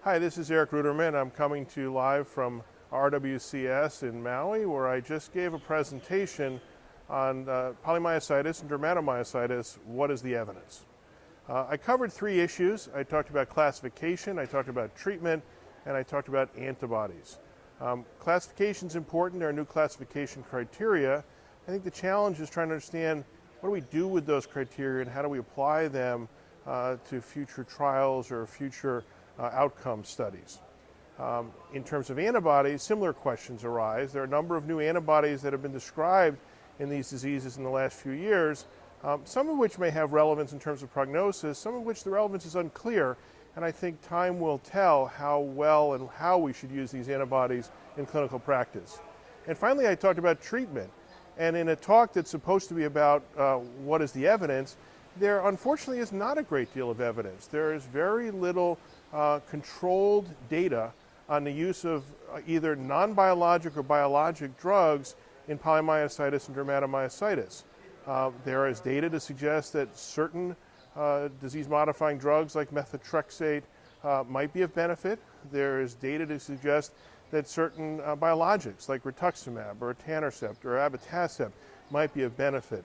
Hi, this is Ruderman. I'm coming to you live from RWCS in Maui, where I just gave a presentation on polymyositis and dermatomyositis. What is the evidence? I covered three issues. I talked about classification, I talked about treatment, and I talked about antibodies. Classification is important. There are new classification criteria. I think the challenge is trying to understand what do we do with those criteria and how do we apply them to future trials or future outcome studies. In terms of antibodies, similar questions arise. There are a number of new antibodies that have been described in these diseases in the last few years, some of which may have relevance in terms of prognosis, some of which the relevance is unclear, and I think time will tell how well and how we should use these antibodies in clinical practice. And finally, I talked about treatment. And in a talk that's supposed to be about what is the evidence, there unfortunately is not a great deal of evidence. There is very little controlled data on the use of either non-biologic or biologic drugs in polymyositis and dermatomyositis. There is data to suggest that certain disease-modifying drugs like methotrexate might be of benefit. There is data to suggest that certain biologics like rituximab or etanercept or abatacept might be of benefit.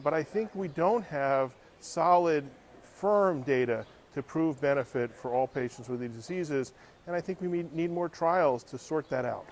But I think we don't have solid, firm data to prove benefit for all patients with these diseases, and I think we need more trials to sort that out.